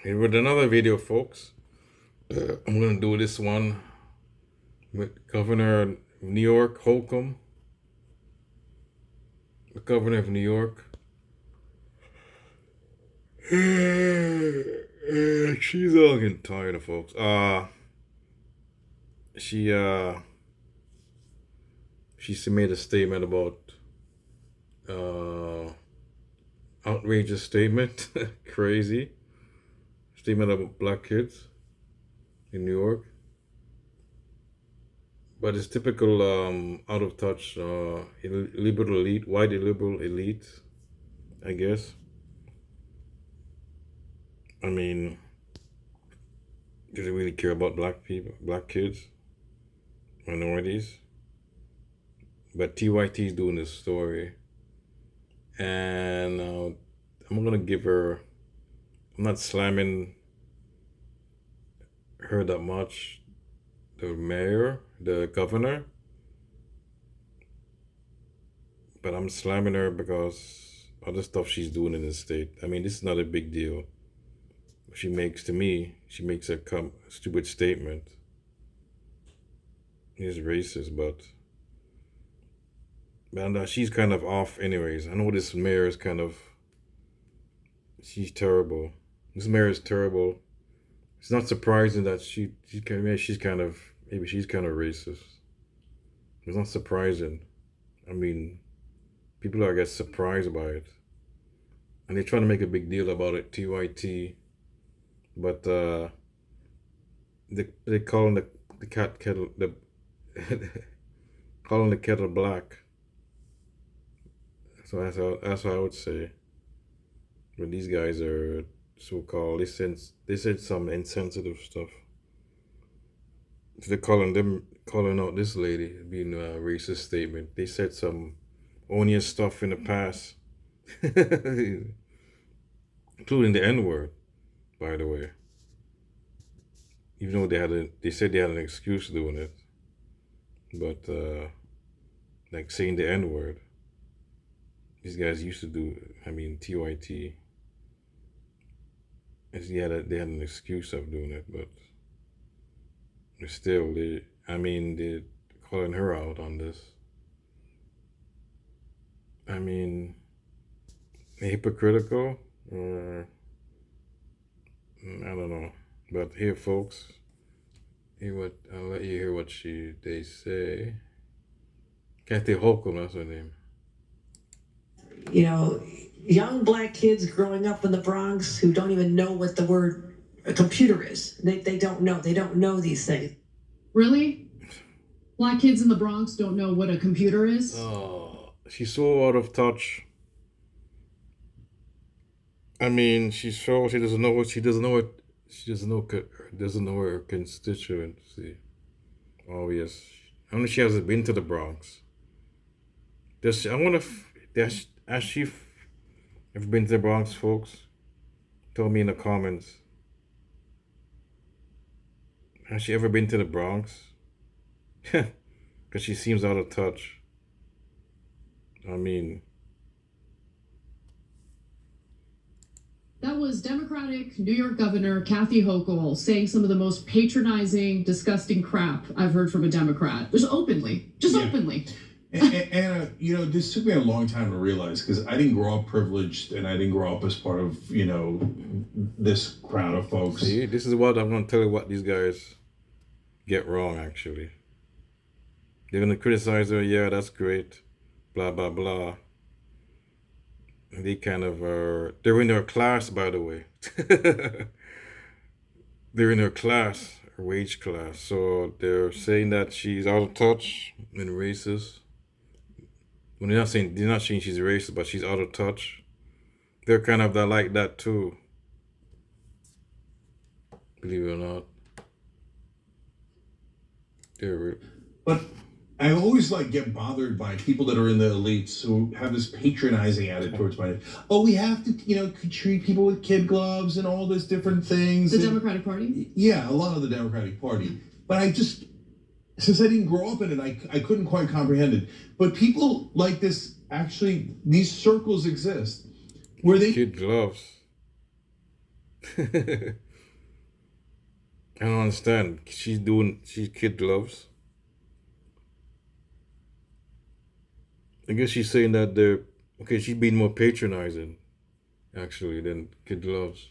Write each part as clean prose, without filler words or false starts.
Here with another video, folks. I'm gonna do this one with Governor of New York, Holcomb, the Governor of New York. She's all getting tired of folks. She made a statement about outrageous statement, crazy statement about black kids in New York. But it's typical out of touch liberal elite, white liberal elite, I guess. I mean, do they really care about black people, black kids, minorities? But TYT is doing this story, and I'm gonna give her. I'm not slamming her that much. The mayor, the governor, but I'm slamming her because other stuff she's doing in the state. I mean, this is not a big deal. She makes a stupid statement. He's racist, but she's kind of off anyways. I know this mayor is she's terrible. This mayor is terrible. It's not surprising that she's kind of racist. It's not surprising. I mean, people are, I guess, surprised by it. And they're trying to make a big deal about it, TYT. But they calling the kettle calling the kettle black. So that's what I would say. But these guys are so-called. They said some insensitive stuff. So they're calling out this lady being a racist statement. They said some onious stuff in the past, including the N-word, by the way. Even though they said they had an excuse doing it, but like saying the N-word, these guys used to do. I mean, TYT. They had an excuse of doing it, but still, they're calling her out on this. I mean, hypocritical. I don't know. But here, folks, I'll let you hear what they say. Kathy Holcomb, that's her name. You know, young black kids growing up in the Bronx who don't even know what the word a computer is. They don't know. They don't know these things. Really? Black kids in the Bronx don't know what a computer is? Oh, she's so out of touch. I mean, she doesn't know her constituency. Oh yes, I mean, she hasn't been to the Bronx. Has she ever been to the Bronx, folks? Tell me in the comments. Has she ever been to the Bronx? Because she seems out of touch. I mean, that was Democratic New York Governor Kathy Hochul saying some of the most patronizing, disgusting crap I've heard from a Democrat. Just openly. And this took me a long time to realize because I didn't grow up privileged and I didn't grow up as part of, this crowd of folks. See, this is what I'm going to tell you what these guys get wrong, actually. They're going to criticize her, yeah, that's great, blah, blah, blah. And they kind of are, they're in her class, by the way. They're in her class, her wage class. So they're saying that she's out of touch and racist. When they're not saying she's racist, but she's out of touch. They're kind of like that too. Believe it or not. But I always get bothered by people that are in the elites who have this patronizing attitude towards my. Oh, we have to, treat people with kid gloves and all this different things. The Democratic Party? Yeah, a lot of the Democratic Party. But since I didn't grow up in it, I couldn't quite comprehend it. But people like this, actually, these circles exist where they kid gloves. I don't understand. She's kid gloves. I guess she's saying that she's being more patronizing, actually, than kid gloves.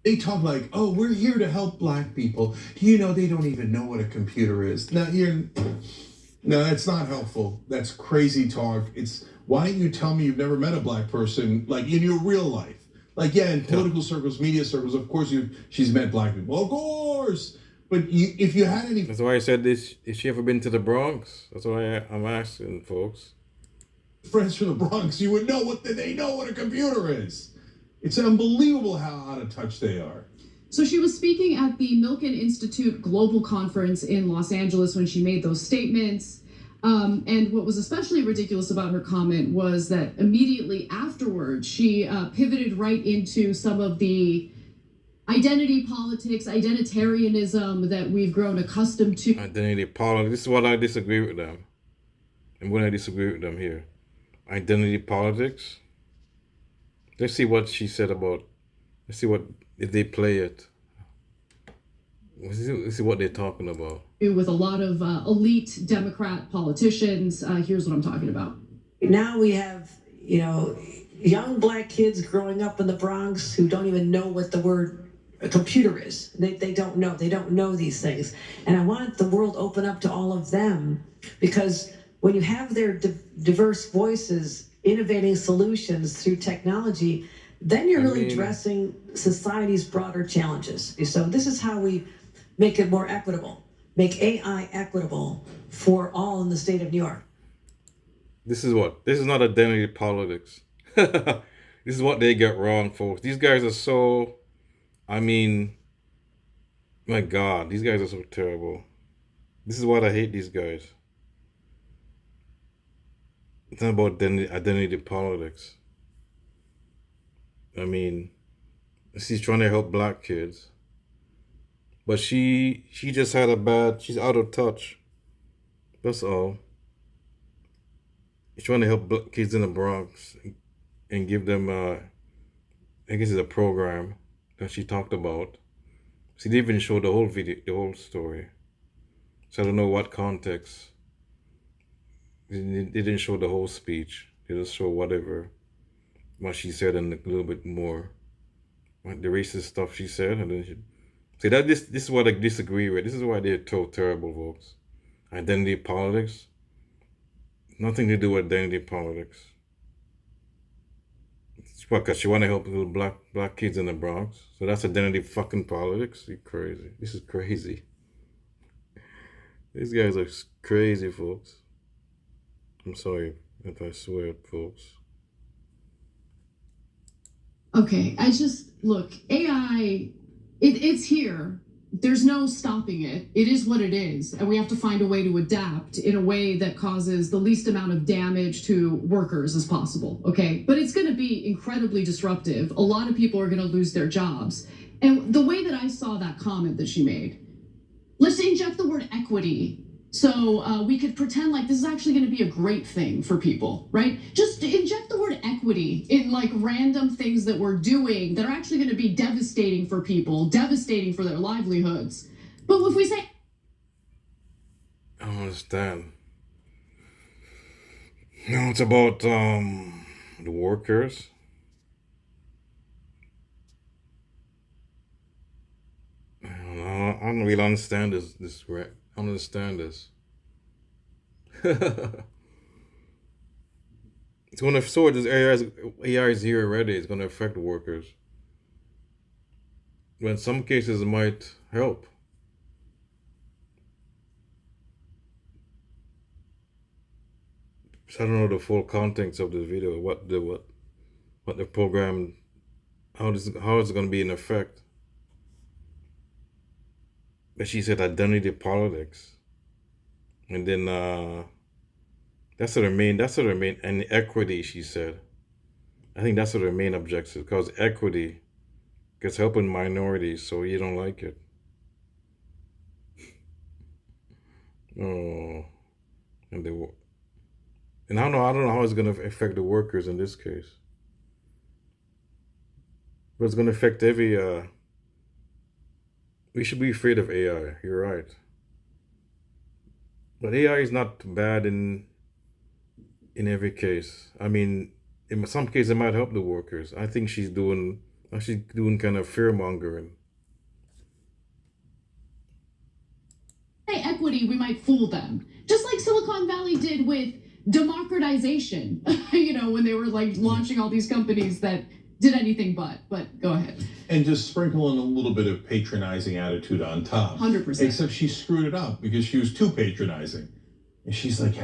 They talk like, oh, we're here to help black people. You know, they don't even know what a computer is. No, that's not helpful. That's crazy talk. It's, why don't you tell me you've never met a black person, like in your real life? Like, yeah, in political circles, media circles, of course she's met black people. Of course. But if you had any... That's why I said this. Has she ever been to the Bronx? That's why I'm asking, folks. friends from the Bronx, you would know they know what a computer is. It's unbelievable how out of touch they are. So she was speaking at the Milken Institute Global Conference in Los Angeles when she made those statements. And what was especially ridiculous about her comment was that immediately afterwards, she pivoted right into some of the identity politics, identitarianism that we've grown accustomed to. Identity politics. This is what I disagree with them. And when I disagree with them here. Identity politics. Let's see what she said about, if they play it. Let's see what they're talking about. With a lot of elite Democrat politicians. Here's what I'm talking about. Now we have, young black kids growing up in the Bronx who don't even know what the word a computer is. They don't know these things. And I want the world open up to all of them, because when you have their diverse voices innovating solutions through technology, then you're really addressing society's broader challenges. So this is how we make it more equitable, make AI equitable for all in the state of New York. This is not identity politics. This is what they get wrong, folks. These guys are so, my God, these guys are so terrible. This is what I hate these guys. It's not about identity politics. She's trying to help black kids. But she just had she's out of touch. That's all. She's trying to help black kids in the Bronx and give them, I guess it's a program that she talked about. She didn't even show the whole video, the whole story. So I don't know what context. They didn't show the whole speech. They just show what she said and a little bit more. The racist stuff she said. And then this is what I disagree with. This is why they're so terrible, folks. Identity politics. Nothing to do with identity politics. It's because she want to help little black kids in the Bronx. So that's identity fucking politics. You're crazy. This is crazy. These guys are crazy, folks. I'm sorry if I swear, folks. Okay, look, AI, it's here. There's no stopping it. It is what it is. And we have to find a way to adapt in a way that causes the least amount of damage to workers as possible, okay? But it's going to be incredibly disruptive. A lot of people are going to lose their jobs. And the way that I saw that comment that she made, let's inject the word equity. So we could pretend like this is actually going to be a great thing for people, right? Just inject the word equity in like random things that we're doing that are actually going to be devastating for people, devastating for their livelihoods. But if we say... I don't understand. No, it's about the workers. I don't really understand this. I don't understand this. It's going to, this AI is here already. It's going to affect the workers. But in some cases, it might help. So I don't know the full context of this video. What the program, how is it going to be in effect? But she said identity politics, and then that's what her main, and equity, she said. I think that's what her main objective, because equity gets helping minorities, so you don't like it. Oh, and I don't know how it's gonna affect the workers in this case. But it's going to affect every. We should be afraid of AI. You're right. But AI is not bad in every case. I mean, in some cases, it might help the workers. I think she's doing kind of fear mongering. Equity, we might fool them. Just like Silicon Valley did with democratization, when they were like launching all these companies that did anything but go ahead. And just sprinkle in a little bit of patronizing attitude on top. 100%. Except she screwed it up because she was too patronizing. And she's like,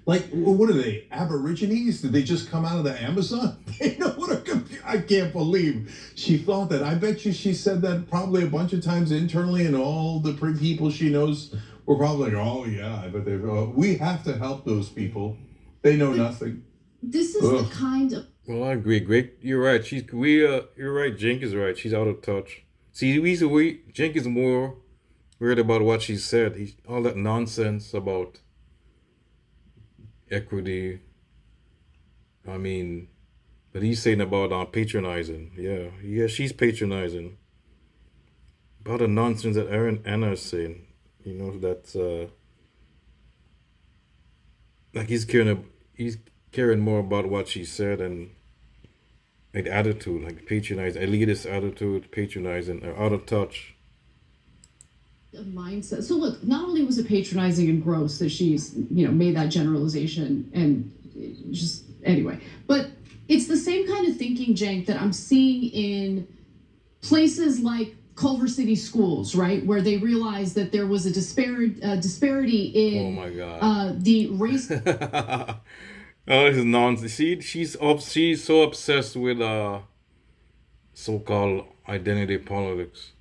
what are they, Aborigines? Did they just come out of the Amazon? They know what a computer. I can't believe she thought that. I bet you she said that probably a bunch of times internally, and all the people she knows were probably like, oh yeah, I bet we have to help those people. They know nothing. This is the kind of. Well, I agree. Great, you're right. You're right. Jink is right. She's out of touch. See, Jink is more worried about what she said. All that nonsense about equity. I mean, but he's saying about patronizing. Yeah, she's patronizing. About the nonsense that Anna is saying. That's like he's caring more about what she said and like attitude, like patronizing, elitist attitude, patronizing, or out of touch. Mindset. So look, not only was it patronizing and gross that she's made that generalization and just anyway, but it's the same kind of thinking, Jank, that I'm seeing in places like Culver City schools, right, where they realized that there was a disparity in oh my God. The race. Oh, this is nonsense. See, she's so obsessed with so-called identity politics.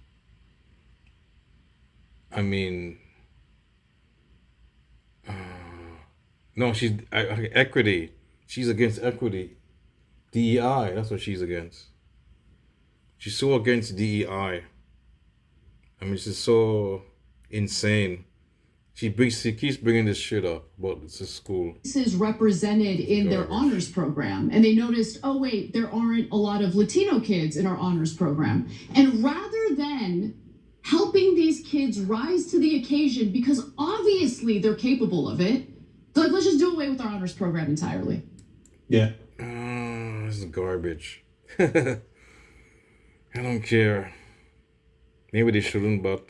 I mean, no, she's equity. She's against equity. DEI, that's what she's against. She's so against DEI. I mean, she's so insane. She keeps bringing this shit up about this school. This is represented in their honors program, and they noticed, oh wait, there aren't a lot of Latino kids in our honors program. And rather than helping these kids rise to the occasion, because obviously they're capable of it, they're like, let's just do away with our honors program entirely. Yeah. This is garbage. I don't care. Maybe they shouldn't, but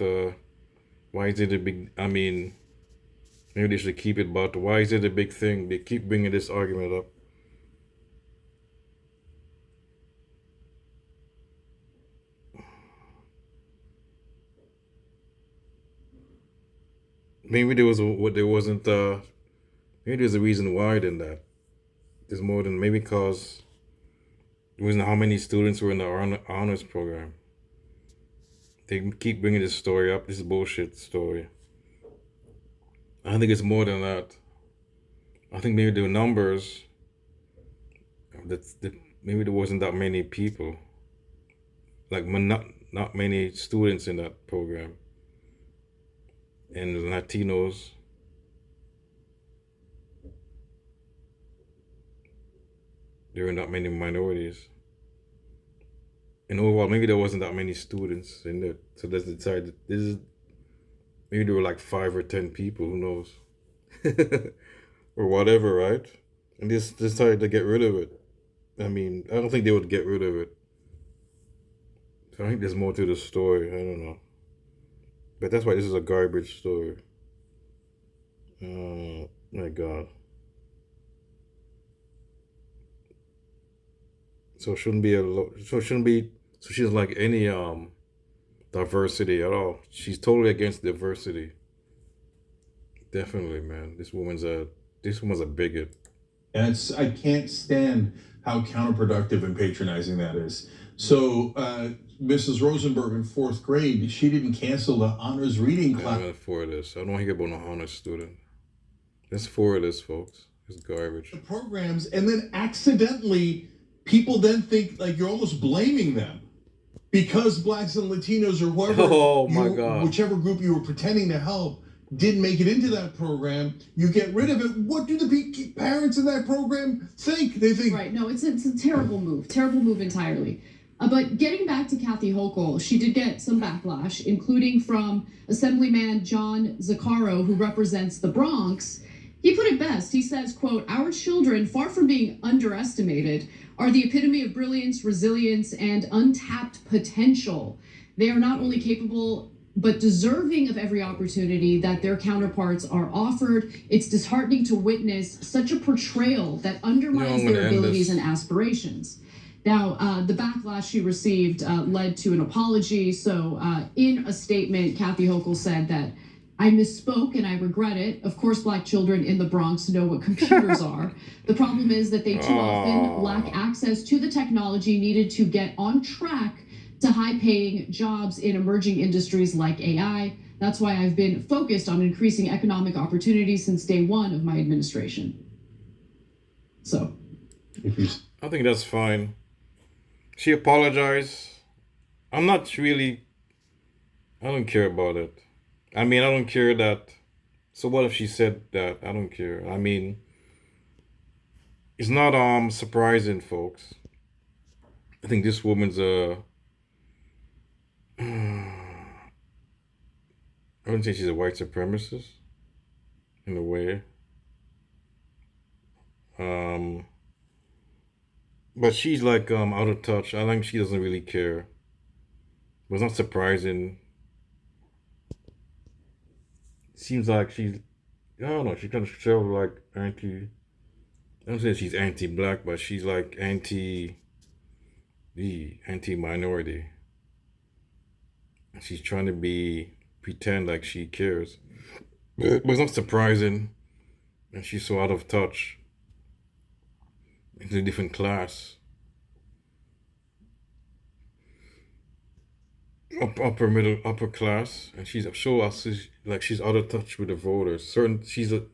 why is it a big... I mean, maybe they should keep it, but why is it a big thing? They keep bringing this argument up. Maybe there wasn't maybe there's a reason why than that. There's more than maybe because it wasn't how many students were in the honors program. They keep bringing this story up, this bullshit story. I think it's more than that. I think maybe the numbers, maybe there wasn't that many people, like not many students in that program. And the Latinos, there were not many minorities. And overall, maybe there wasn't that many students in there. So let's decide that maybe there were like 5 or 10 people, who knows? Or whatever, right? And they decided to get rid of it. I mean, I don't think they would get rid of it. So I think there's more to the story. I don't know. But that's why this is a garbage story. My God. So she doesn't like any diversity at all. She's totally against diversity. Definitely, man. This woman's a bigot. And I can't stand how counterproductive and patronizing that is. So Mrs. Rosenberg in 4th grade, she didn't cancel the honors reading class. I'm for this. I don't want to hear about no honors student. That's for this, folks. It's garbage. The programs, and then accidentally, people then think like you're almost blaming them because blacks and Latinos or whoever, God, whichever group you were pretending to help didn't make it into that program. You get rid of it. What do the parents in that program think? They think right. No, it's a terrible move. Terrible move entirely. But getting back to Kathy Hochul, she did get some backlash, including from Assemblyman John Zaccaro, who represents the Bronx. He put it best. He says, quote, "Our children, far from being underestimated, are the epitome of brilliance, resilience, and untapped potential. They are not only capable but deserving of every opportunity that their counterparts are offered. It's disheartening to witness such a portrayal that undermines their abilities and aspirations." Now, the backlash she received led to an apology. So in a statement, Kathy Hochul said that, "I misspoke and I regret it. Of course, Black children in the Bronx know what computers are. The problem is that they too often lack access to the technology needed to get on track to high-paying jobs in emerging industries like AI. That's why I've been focused on increasing economic opportunities since day one of my administration." So. I think that's fine. She apologized. I'm not really, I don't care about it. I mean, I don't care that. So what if she said that? I don't care. I mean, it's not surprising, folks. I think this woman's I wouldn't say she's a white supremacist in a way. But she's like out of touch. I think she doesn't really care. But it's not surprising. Seems like she's, I don't know, she kind of shows like anti, I don't say she's anti-black, but she's like anti-minority. She's trying to pretend like she cares. But it's not surprising. And she's so out of touch. It's a different class. Upper class, and she's like she's out of touch with the voters. She's out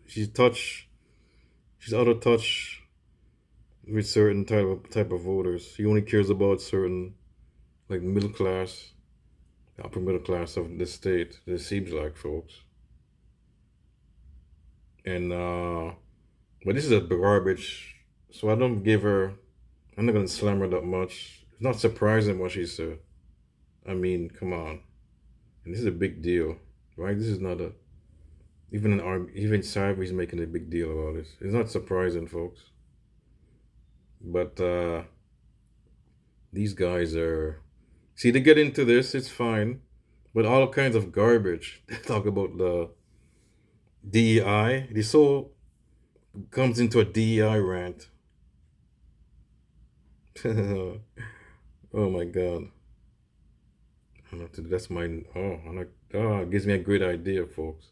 of touch with certain type of voters. She only cares about certain, like middle class, upper middle class of the state. It seems like, folks. And but this is a garbage. So I don't give her. I'm not gonna slam her that much. It's not surprising what she said. I mean, come on. And this is a big deal, right? This is not even Cyber's making a big deal about this. It's not surprising, folks. But these guys are, see, they get into this, it's fine, but all kinds of garbage. They talk about the DEI. This all comes into a DEI rant. Oh my God. That's my, it gives me a great idea, folks.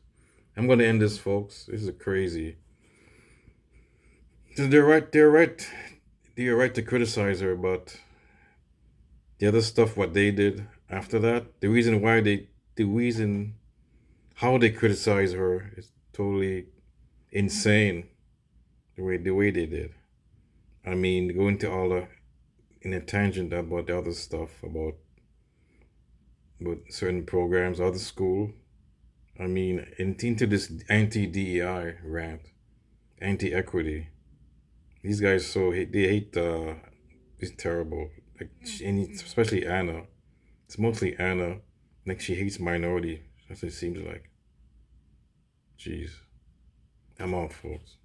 I'm going to end this, folks. This is crazy. They're right to criticize her, but the other stuff, what they did after that, the reason how they criticize her is totally insane. The way they did. I mean, go into in a tangent about the other stuff, about certain programs, other school. I mean, into this anti-DEI rant, anti-equity. These guys they hate. It's terrible. Like, especially Anna. It's mostly Anna. Like, she hates minority. That's what it seems like. Jeez, I'm out, folks.